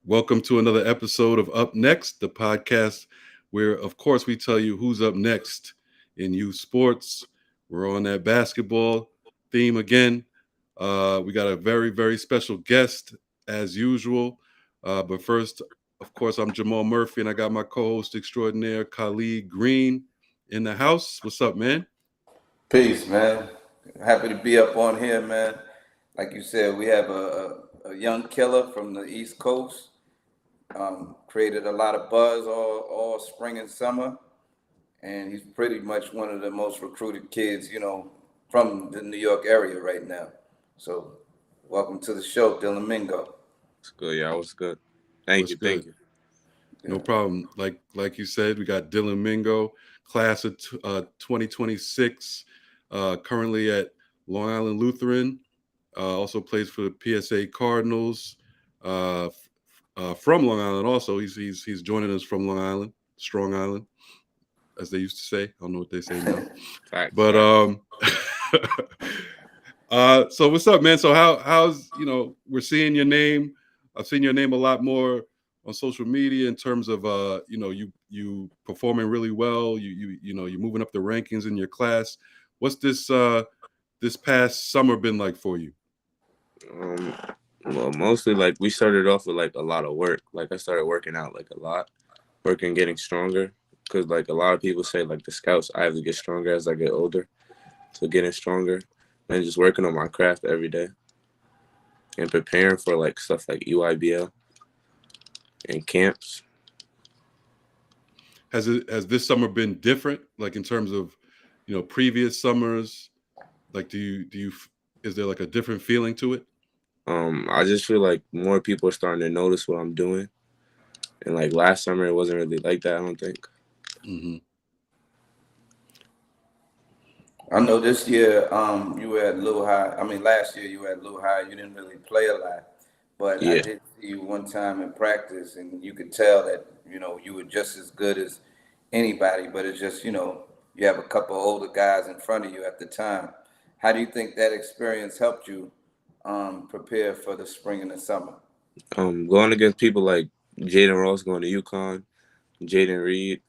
Welcome to another episode of Up Next, the podcast where, of course, we tell you who's up next in youth sports. We're on that basketball theme again. We got a very, very special guest as usual. But first, of course, I'm Jamal Murphy and I got my co host extraordinaire, Khalid Green, in the house. What's up, man? Peace, man. Happy to be up on here, man. Like you said, we have a young killer from the East Coast. Created a lot of buzz all spring and summer, and he's pretty much one of the most recruited kids, from the New York area right now. So, welcome to the show, Dylan Mingo. It's good, y'all. What's good? Thank What's you, good? thank you. No Yeah. problem. Like you said, we got Dylan Mingo, class of 2026, currently at Long Island Lutheran. Also plays for the PSA Cardinals. From Long Island, also he's joining us from Long Island, Strong Island, as they used to say. I don't know what they say now, Facts, but facts. so what's up, man? So how's we're seeing your name. I've seen your name a lot more on social media in terms of you performing really well. You're moving up the rankings in your class. What's this past summer been like for you? Um, well, mostly like we started off with like a lot of work. Like I started working out like a lot, working, getting stronger. Cause like a lot of people say like the scouts, I have to get stronger as I get older. So getting stronger and just working on my craft every day and preparing for like stuff like EYBL and camps. Has this summer been different, like in terms of previous summers? Like, do you is there like a different feeling to it? I just feel like more people are starting to notice what I'm doing. And like last summer, it wasn't really like that. I don't think. Hmm. I know this year you were at LuHi. I mean, last year you were at LuHi. You didn't really play a lot, but I Yeah. did see you one time in practice, and you could tell that you were just as good as anybody. But it's just you have a couple older guys in front of you at the time. How do you think that experience helped you prepare for the spring and the summer? Going against people like Jaden Ross going to UConn, Jaden Reed,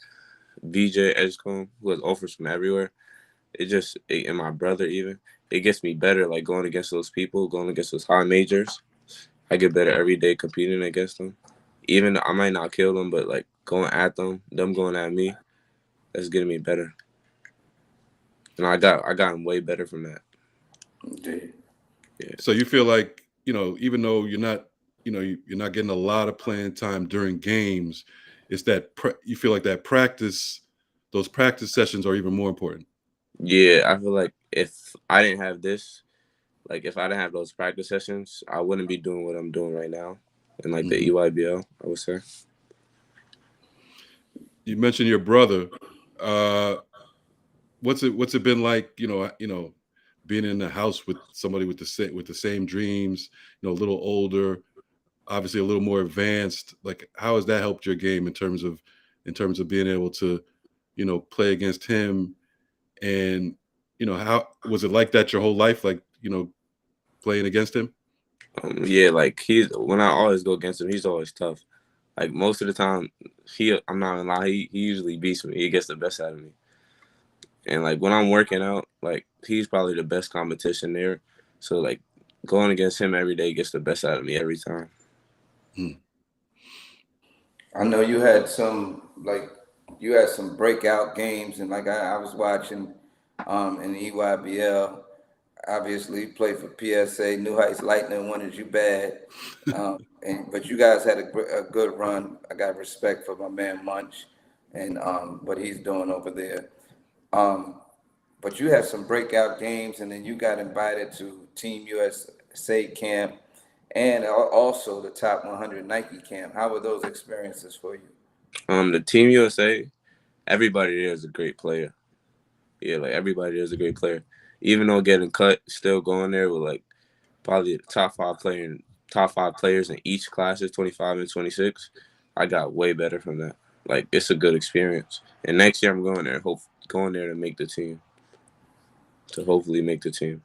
VJ Edgecombe, who has offers from everywhere. And my brother even, it gets me better. Like going against those people, going against those high majors, I get better every day competing against them. Even I might not kill them, but like going at them going at me, that's getting me better. And I got way better from that. Indeed. Yeah. So you feel like even though you're not you're not getting a lot of playing time during games, it's that you feel like that practice, those practice sessions are even more important. Yeah, I feel like if I didn't have this, like if I didn't have those practice sessions, I wouldn't be doing what I'm doing right now. And like the Hmm. EYBL, I would say. You mentioned your brother. Uh, what's it been like? Being in the house with somebody with the same dreams. A little older, obviously a little more advanced. Like, how has that helped your game in terms of being able to play against him? And how was it like that your whole life? Like playing against him. Yeah, like he's when I always go against him, he's always tough. Like most of the time, I'm not gonna lie, he usually beats me. He gets the best out of me. And like when I'm working out, like he's probably the best competition there. So like going against him every day gets the best out of me every time. Mm. I know you had some breakout games, and like I was watching in the EYBL. Obviously, you played for PSA. New Heights Lightning wanted you bad, but you guys had a good run. I got respect for my man Munch, and what he's doing over there. Um, but you had some breakout games, and then you got invited to Team USA camp, and also the Top 100 Nike camp. How were those experiences for you? The Team USA, everybody there is a great player. Yeah, like everybody there is a great player. Even though getting cut, still going there with like probably the top five players in each class is 25 and 26. I got way better from that. Like it's a good experience. And next year I'm going there to make the team. To hopefully make the team.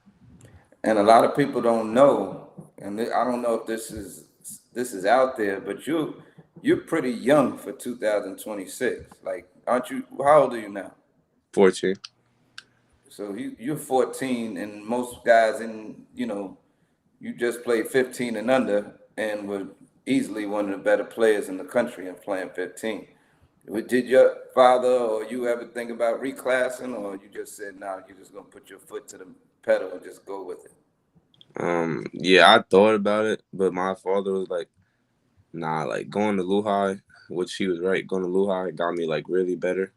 And a lot of people don't know, and I don't know if this is this is out there, but you're pretty young for 2026. Like, aren't you? How old are you now? 14. So you're 14, and most guys you just played 15 and under, and were easily one of the better players in the country and playing 15. Did your father or you ever think about reclassing, or you just said, "No, you're just gonna put your foot to the pedal and just go with it"? Yeah, I thought about it, but my father was like, "Nah, like going to LuHi," which he was right. Going to LuHi got me like really better,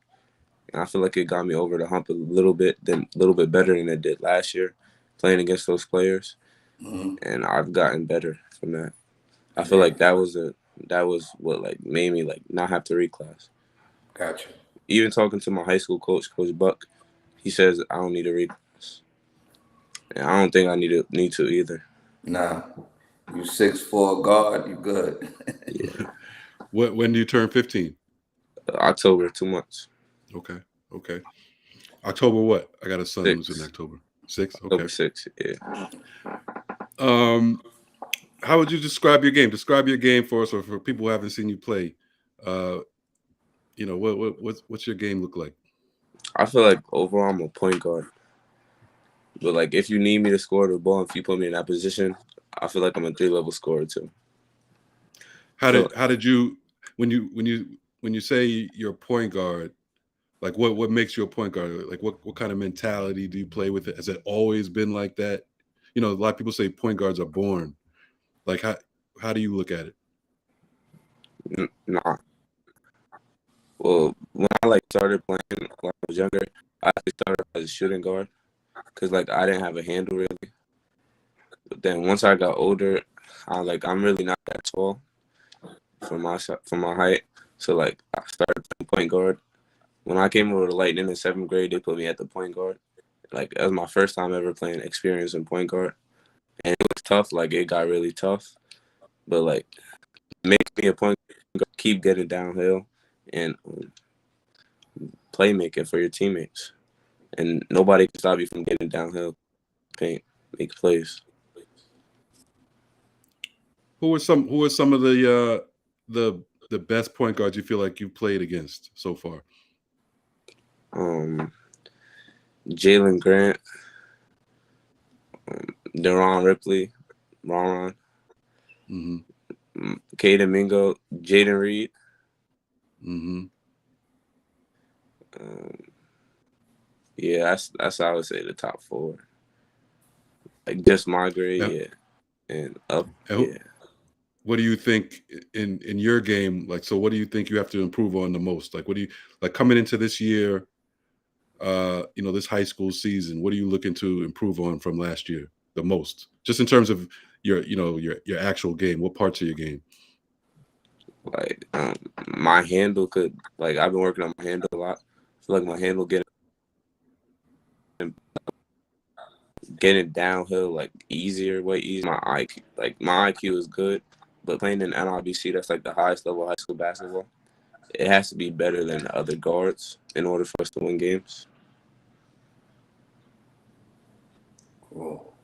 and I feel like it got me over the hump a little bit better than it did last year, playing against those players, and I've gotten better from that. I feel Yeah, like that was what like made me like not have to reclass. gotcha. Even talking to my high school coach, Coach Buck, he says I don't need to reclass, and I don't think I need to either. Nah, you 6'4" guard, you good. Yeah, When do you turn 15? October, 2 months, Okay. Okay. October what? I got a son who's in 6, October. 6. October Okay. 6th. Yeah. Um, how would you describe your game? Describe your game for us, or for people who haven't seen you play. Uh, what's your game look like? I feel like overall I'm a point guard, but like if you need me to score the ball, if you put me in that position, I feel like I'm a 3-level scorer too. So How did you when you say you're a point guard? Like what makes you a point guard? Like what kind of mentality do you play with it? Has it always been like that? A lot of people say point guards are born. Like how do you look at it? nah. Well, when I like started playing when I was younger, I actually started as a shooting guard because like I didn't have a handle really. But then once I got older, I'm really not that tall for my height. So like I started playing point guard. When I came over to Lightning in 7th grade, they put me at the point guard. Like that was my first time ever playing experience in point guard, and it was tough. Like it got really tough, but like make me a point guard, keep getting downhill, and playmaking for your teammates, and nobody can stop you from getting downhill, paint, make plays. Who are some of the best point guards you feel like you've played against so far? Um, Jalen Grant, Deron Ripley, Ron, Mm-hmm. Caden Mingo, Jaden Reed. Mm-hmm. Um, yeah, that's I would say the top 4. Like just my grade, Now, yeah, and up, and yeah. what do you think in your game? Like, so what do you think you have to improve on the most? Like, what do you like coming into this year? This high school season. What are you looking to improve on from last year the most? Just in terms of your actual game. What parts of your game? Like my handle could like I've been working on my handle a lot. I feel like my handle getting downhill like easier, way easier. My IQ is good, but playing in NIBC, that's like the highest level of high school basketball. It has to be better than the other guards in order for us to win games. Cool.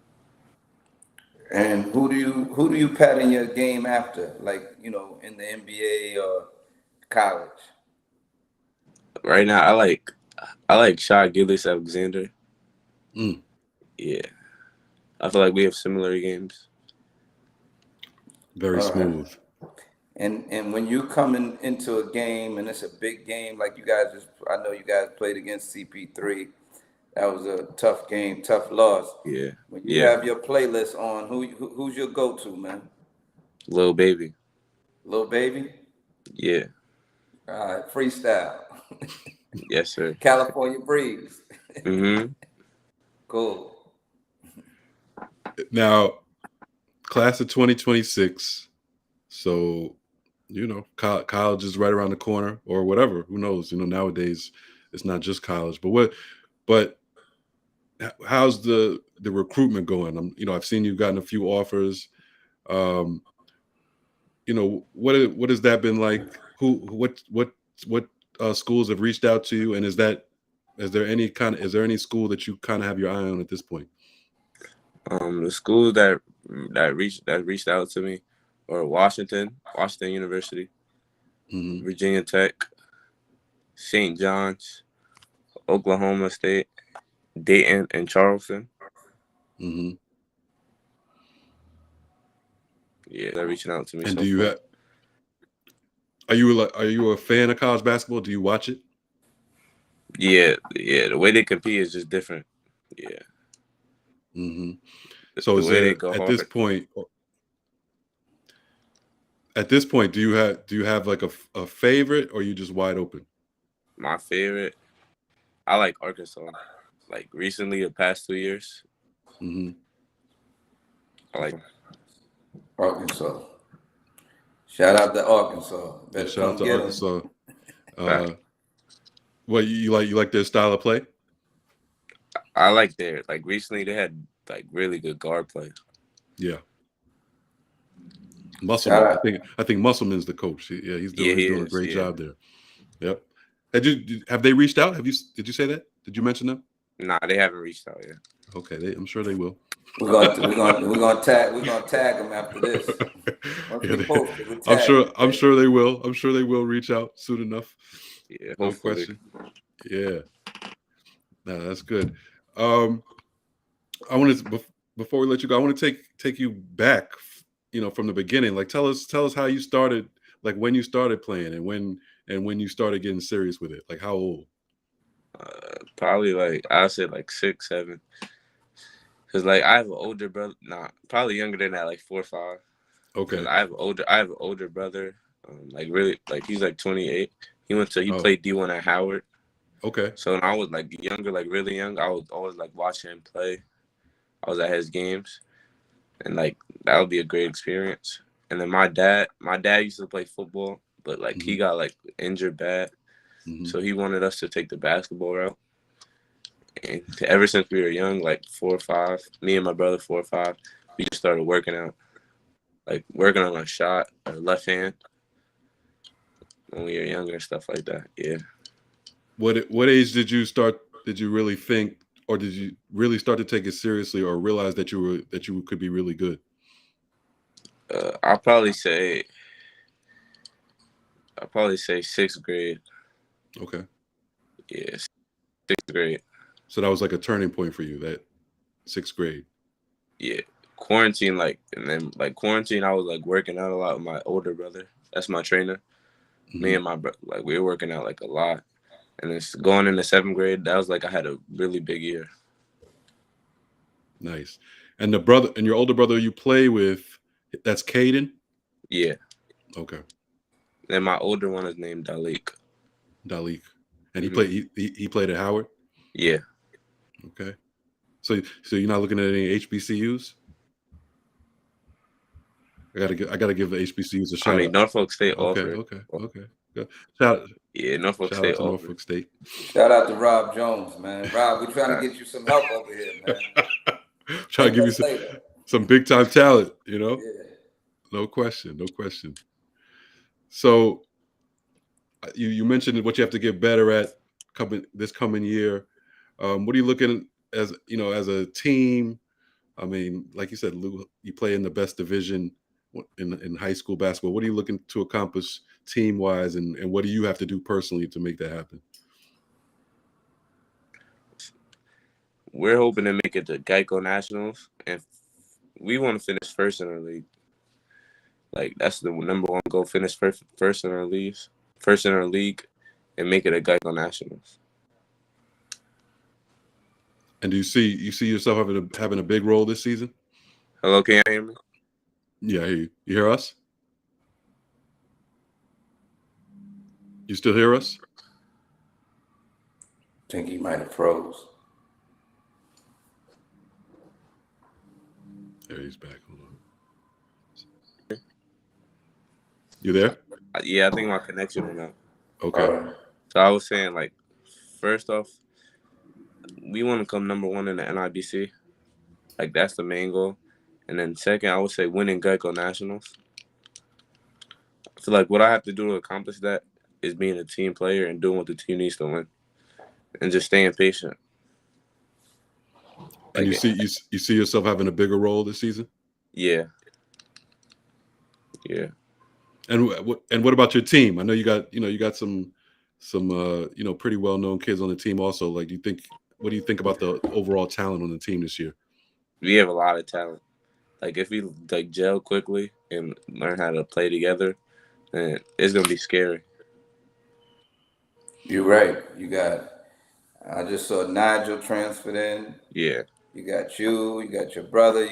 And who do you pat in your game after, like in the NBA or college? Right now, I like Shai Gilgeous-Alexander. Mm, Yeah, I feel like we have similar games. very All right. smooth. And when you coming into a game and it's a big game, like I know you guys played against CP3. That was a tough game, tough loss. Yeah, When you yeah, have your playlist on, who's your go-to, man? Lil Baby. Lil Baby? Yeah, All right, freestyle. yes sir. California Breeze. Mhm. Cool. Now, class of 2026. So, college is right around the corner, or whatever. Who knows? Nowadays it's not just college. But how's the recruitment going? I've seen you've gotten a few offers. Um, what has that been like? What schools have reached out to you, and is there any school that you kind of have your eye on at this point? The schools that reached out to me or Washington University, Hmm. Virginia Tech, St. John's, Oklahoma State, Dayton, and Charleston. Hmm. Yeah, they're reaching out to me And so do you far. are you a fan of college basketball? Do you watch it? Yeah. The way they compete is just different. Yeah, Hmm. So the is way they there go hard. at this point do you have like a favorite, or are you just wide open? My favorite, I like Arkansas. Like recently, the past 2 years, Hmm. I like. Arkansas. Shout out to Arkansas. Yeah, Better shout out come to get them. Arkansas. Fact. Uh, what you like their style of play? I like their like recently they had like really good guard play. Yeah, Shout Musselman. out. I think Musselman's the coach. Yeah, Yeah, he's he doing a is. great Yeah. job there. Yep. Have they reached out? Did you say that? Did you mention them? Nah, they haven't reached out yet. Okay, I'm sure they will. We're gonna tag them after this. Once Yeah, we post it, we tag I'm them. I'm sure they will. I'm sure they will reach out soon enough. Yeah, No hopefully. question. Yeah, no, that's good. Um, I want to before we let you go, I want to take you back, from the beginning. Like tell us how you started, like when you started playing, and when you started getting serious with it. Like how old? Probably like I'll say like 6, 7. Cause like I have an older brother. Nah, probably younger than that, like 4 or 5. Cause Okay. I have an older brother. Like really, like he's like 28. He Oh, played D1 at Howard. okay. So when I was like younger, like really young, I was always like watching him play. I was at his games, and like that would be a great experience. And then my dad used to play football, but like Hmm. he got like injured bad, Hmm. so he wanted us to take the basketball route. And ever since we were young, like 4 or 5, me and my brother 4 or 5, we just started working out, like working on a shot, a left hand when we were younger and stuff like that. Yeah. What age did you start? Did you really think, or did you really start to take it seriously, or realize that you could be really good? I'll probably say 6th grade. Okay. Yeah, 6th grade. So that was like a turning point for you, that sixth grade. Yeah, quarantine, like, and then like quarantine, I was like working out a lot with my older brother. That's my trainer. Me Hmm. and my brother, like, we were working out like a lot. And it's going into 7th grade. That was like I had a really big year. Nice. And your older brother you play with, that's Caden. Yeah. Okay. Then my older one is named Dalik. Dalik, and Hmm. he played at Howard. Yeah. Okay. So you're not looking at any HBCUs? I gotta give the HBCUs a I shout mean, out. Norfolk State Okay. offered. Okay. Good. Shout Yeah, Norfolk shout out State to offered. Norfolk State. Shout out to Rob Jones, man. Rob, we're trying to get you some help over here, man. Trying to Thank give you us later. some big time talent. Yeah. No question. No question. So you mentioned what you have to get better at coming year. What are you looking as as a team? I mean, like you said, Lou, you play in the best division in high school basketball. What are you looking to accomplish team wise, and what do you have to do personally to make that happen? We're hoping to make it to Geico Nationals, and we want to finish first in our league. Like that's the number one goal: finish first in our league, and make it a Geico Nationals. And do you see yourself having a big role this season? Hello, can you hear me? Yeah, I hear you. You hear us? You still hear us? I think he might have froze. There he's back. Hold on. You there? Yeah, I think my connection went out. Okay. All right. So I was saying, like, first off, we want to come number 1 in the NIBC. Like that's the main goal. And then second, I would say winning Geico Nationals. I feel like what I have to do to accomplish that is being a team player and doing what the team needs to win, and just staying patient. And Like, you see yourself having a bigger role this season? yeah, Yeah. And what about your team? I know you got some pretty well known kids on the team also. Like, what do you think about the overall talent on the team this year? We have a lot of talent. Like if we like gel quickly and learn how to play together, then it's gonna be scary. You're right. I just saw Nigel transferred in. Yeah. You got your brother,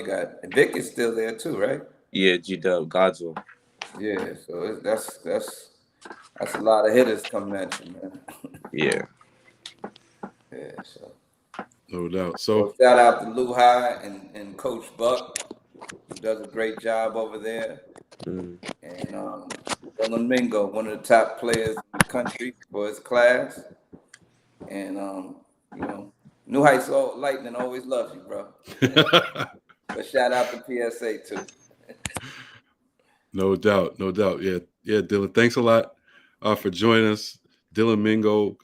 Vic is still there too, right? Yeah, G Dub, Godswill. Yeah, so that's a lot of hitters coming at you, man. Yeah. Yeah, so No doubt. well, So shout out to LuHi and Coach Buck, who does a great job over there, Mm. and Dylan Mingo, one of the top players in the country for his class, and you know, New Heights Lightning always loves you, bro. But shout out to PSA too. no doubt, no doubt. Yeah, yeah, Dylan. Thanks a lot for joining us, Dylan Mingo.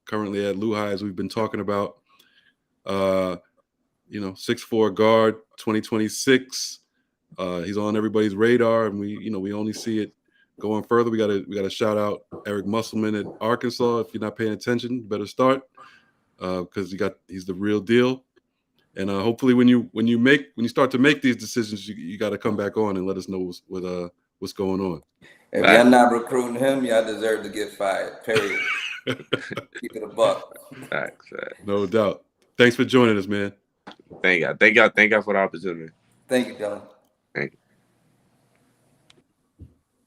Currently at LuHi, as we've been talking about. 6'4" guard, 2026. He's on everybody's radar, and we only see it going further. We gotta shout out Eric Musselman at Arkansas. If you're not paying attention, you better start because he's the real deal. And hopefully, when you start to make these decisions, you got to come back on and let us know what's going on. If y'all Facts. not recruiting him, y'all deserve to get fired. Period. Keep it a buck. Facts. Facts. No doubt. Thanks for joining us, man. Thank y'all. Thank y'all. Thank y'all for the opportunity. Thank you, Dylan. Thank you.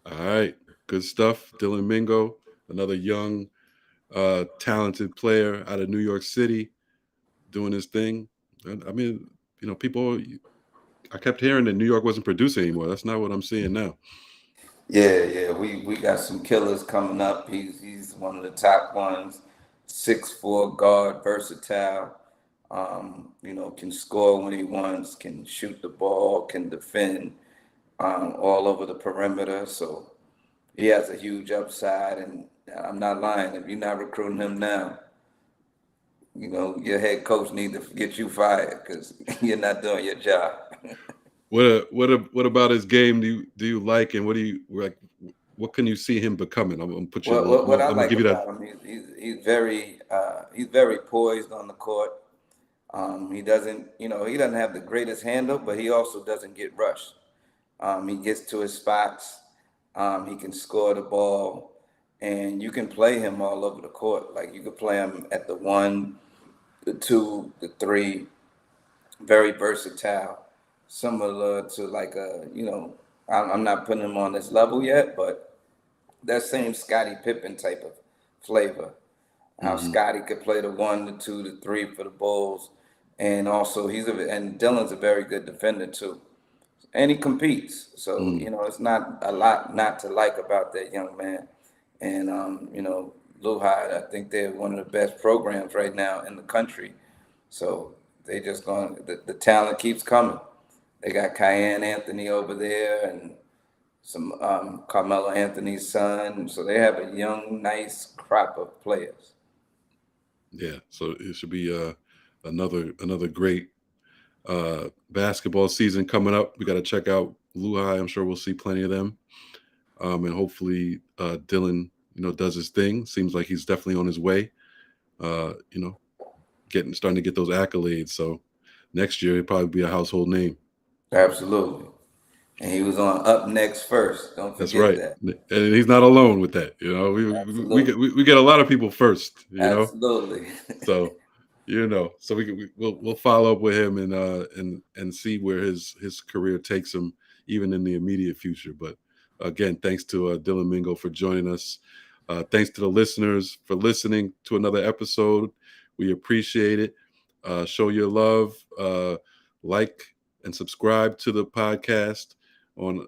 All right, good stuff. Dylan Mingo, another young, talented player out of New York City, doing his thing. I mean, people. I kept hearing that New York wasn't producing anymore. That's not what I'm seeing now. Yeah. We got some killers coming up. He's one of the top ones. 6'4" guard, versatile. Can score when he wants, can shoot the ball, can defend all over the perimeter. So he has a huge upside, and I'm not lying. If you're not recruiting him now, your head coach needs to get you fired because you're not doing your job. What about his game do you like, and what do you like? What can you see him becoming? I'm gonna put you. What I I'm gonna like give you that. about him, he's very poised on the court. He doesn't have the greatest handle, but he also doesn't get rushed. He gets to his spots. He can score the ball, and you can play him all over the court. Like you could play him at the 1, the 2, the 3. Very versatile. Similar to I'm not putting him on this level yet, but that same Scottie Pippen type of flavor. How Mm-hmm. Scottie could play the 1, the 2, the 3 for the Bulls, and also and Dylan's a very good defender too, and he competes. So Mm-hmm. it's not a lot not to like about that young man. And LuHi, I think they're one of the best programs right now in the country. So they just going the talent keeps coming. They got Cayenne Anthony over there and some Carmelo Anthony's son. So they have a young, nice crop of players. Yeah, so it should be another great basketball season coming up. We got to check out LuHi. I'm sure we'll see plenty of them, and hopefully Dylan, does his thing. Seems like he's definitely on his way. Uh, you know, starting to get those accolades. So next year he'll probably be a household name. Absolutely. And he was on Up Next first. Don't That's forget right, that. and he's not alone with that. Absolutely. We get a lot of people first. Absolutely. So so we'll follow up with him and see where his career takes him, even in the immediate future. But again, thanks to Dylan Mingo for joining us. Thanks to the listeners for listening to another episode. We appreciate it. Show your love, like and subscribe to the podcast on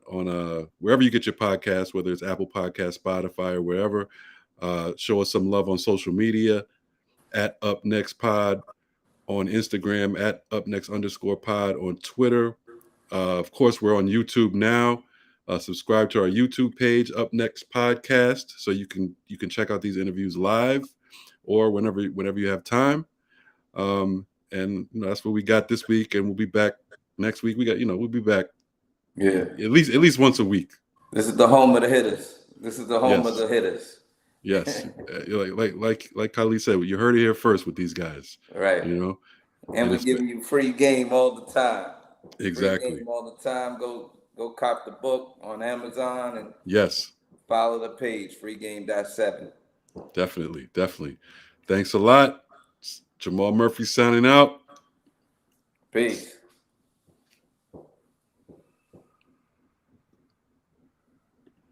wherever you get your podcast, whether it's Apple Podcast, Spotify, or wherever. Show us some love on social media at Up Next Pod on Instagram, at Up Next _pod on Twitter. Of course, we're on YouTube now. Subscribe to our YouTube page, Up Next Podcast, so you can check out these interviews live or whenever you have time. And that's what we got this week, and we'll be back next week. We'll be back Yeah. At least once a week. This is the home of the hitters. This is the home of Yes. the hitters. Yes. Like Kylie said, you heard it here first with these guys. Right. You know, And and we're it's giving you free game all the time. Free exactly. game all the time. Go cop the book on Amazon and Yes, follow the page, freegame.7. definitely. Thanks a lot. Jamal Murphy signing out. Peace.